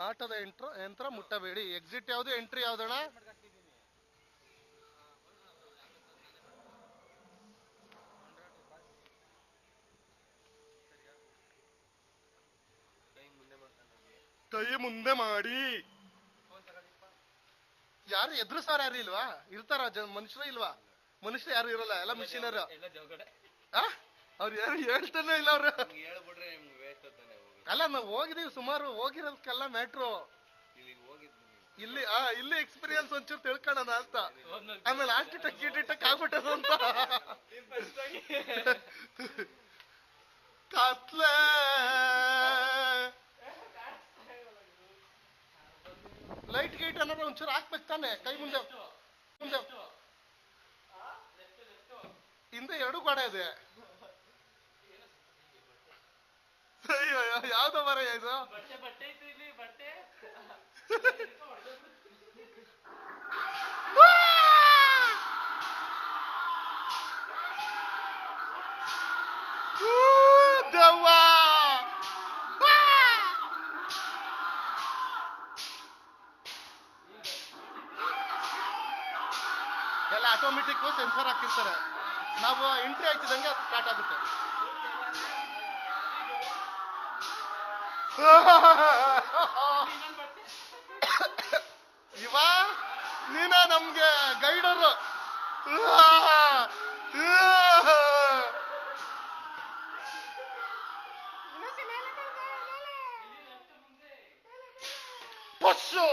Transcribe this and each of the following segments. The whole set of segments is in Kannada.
ಆಟದ ಯಂತ್ರ ಮುಟ್ಟಬೇಡಿ. ಎಕ್ಸಿಟ್ ಯಾವ್ದು, ಎಂಟ್ರಿ ಯಾವ್ದಣ್ಣ? ಕೈ ಮುಂದೆ ಮಾಡಿ. ಯಾರು ಎದುರಿಸೋರು ಯಾರು ಇಲ್ವಾ? ಇರ್ತಾರ ಮನುಷ್ಯರು ಇಲ್ವಾ? ಮನುಷ್ಯರು ಯಾರು ಇರಲ್ಲ, ಎಲ್ಲ ಮಿಷಿನರು. ಅವ್ರು ಯಾರು ಹೇಳ್ತಾನೆ ಇಲ್ಲ ಅವ್ರು. ಅಲ್ಲ, ನಾವು ಹೋಗಿದೀವಿ ಸುಮಾರು, ಹೋಗಿರೋದಕ್ಕೆಲ್ಲ ಮ್ಯಾಟ್ರು. ಇಲ್ಲಿ ಇಲ್ಲಿ ಎಕ್ಸ್ಪೀರಿಯನ್ಸ್ ಒಂಚೂರು ತಿಳ್ಕೊಳ್ಳೋಣ ಅಂತ. ಆಮೇಲೆ ಆರ್ಟಿಟೆಕ್ ಆಗ್ಬಿಟ್ಟದ ಅಂತ. ಕತ್ಲೆ ಲೈಟ್ ಗೇಟ್ ಅನ್ನೋದು ಒಂಚೂರು ಹಾಕ್ಬೇಕು ತಾನೆ. ಕೈ ಮುಂದೆ ಮುಂದೆ ಹಿಂದೆ ಎರಡು ಗೋಡೆ ಇದೆ. ಅಯ್ಯೋ, ಯಾವ್ದೋ ಬರ ಇದು. ಎಲ್ಲ ಆಟೋಮೆಟಿಕ್ ಸೆನ್ಸರ್ ಹಾಕಿರ್ತಾರೆ. ನಾವು ಎಂಟ್ರಿ ಹಾಕಿದಂಗೆ ಅದು ಸ್ಟಾರ್ಟ್ ಆಗುತ್ತೆ. ಇವ ನೀನ ನಮ್ಗೆ ಗೈಡರು. ಬಸ್ಸು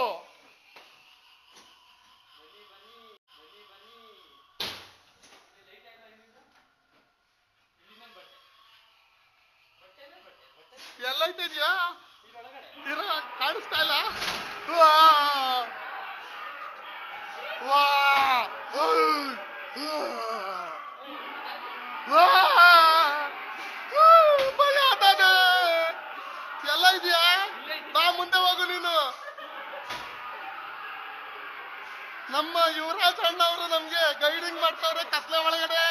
ಎಲ್ಲೈತಿದ್ಯಾ? ಕಾಣಿಸ್ತಾ ಇಲ್ಲ. ಭಯ ಆತಾನೆ. ಎಲ್ಲ ಇದೆಯಾ? ಬಾ ಮುಂದೆ ಹೋಗು ನೀನು. ನಮ್ಮ ಯುವರಾಜ್ ಅಣ್ಣವರು ನಮ್ಗೆ ಗೈಡಿಂಗ್ ಮಾಡ್ತಾವ್ರೆ ಕತ್ಲೆ ಒಳಗಡೆ.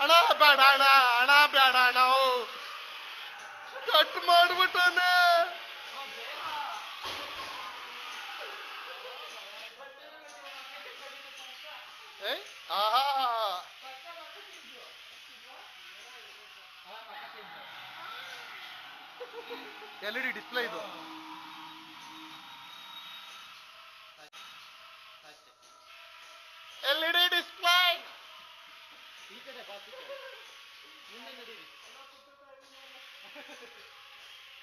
ಹಣ ಬೇಡ ಅಣ್ಣ, ಹಣ ಬೇಡ ಅಣ್ಣ. ಕಟ್ ಮಾಡ್ಬಿಟ್ಟಾನೆ. LED ಡಿಸ್ಪ್ಲೇ ಇದು. LED display.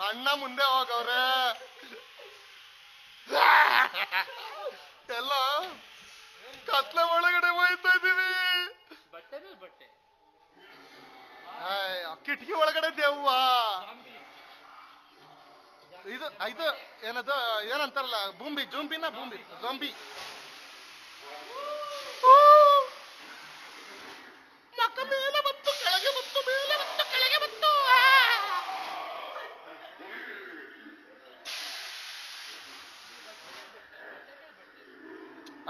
ಅಣ್ಣ ಮುಂದೆ ಹೋಗವ್ರೆ. ಎಲ್ಲ ಕತ್ಲೆ ಒಳಗಡೆ ಹೋಯ್ತಾ ಇದೀವಿ. ಕಿಟಕಿ ಒಳಗಡೆ ದೇವ್ವ. ಇದು ಇದು ಏನದು ಏನಂತಾರಲ್ಲ, ಬೂಂಬಿ ಜೂಂಬಿನ ಬೂಂಬಿ ಜಂಬಿ. ಮಕ್ಕ ಮೇಲೆ ಬಂತು, ಕೆಳಗೆ ಬಂತು, ಮೇಲೆ ಬಂತು, ಕೆಳಗೆ ಬಂತು.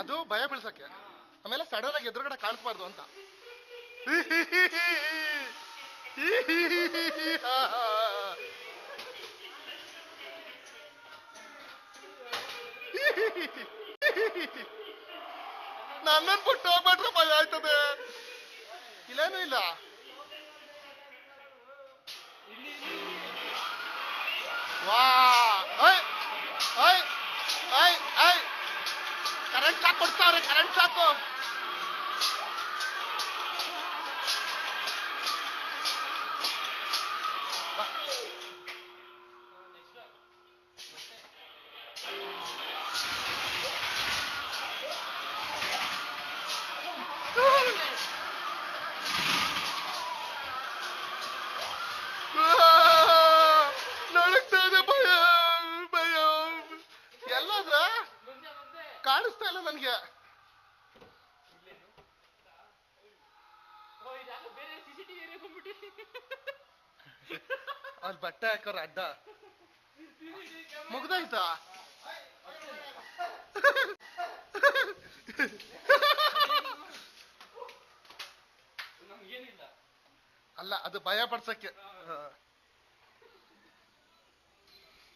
ಅದು ಭಯ ಬೀಳ್ಸಕ್ಕೆ. ಆಮೇಲೆ ಸಡನ್ ಆಗಿ ಎದುರುಗಡೆ ಕಾಣಿಸ್ಬಾರ್ದು ಅಂತ. ನನ್ನನ್ನು ಬಿಟ್ಟು ಹೋಗ್ಬಿಟ್ರೆ ಭಯ ಆಯ್ತದೆ. ಇಲ್ಲೇನೂ ಇಲ್ಲ. ವಾ ಕರೆಂಟ್ ಶಾಕ್ ಕೊಡ್ತಾವ್ರೆ, ಕರೆಂಟ್ ಶಾಕು. ನಡಕ್ತಾದೆ ಭಯ ಭಯ. ಎಲ್ಲಾದ್ರ ಕಾಣಿಸ್ತಾ ಇಲ್ಲ ನನ್ಗೆ. ಅಲ್ಲಿ ಬಟ್ಟೆ ಹಾಕೋರ ಅಡ್ಡ ಮುಗ್ದಾಯ್ತಾ? ಅಲ್ಲ, ಅದು ಭಯ ಪಡ್ಸಕ್ಕೆ.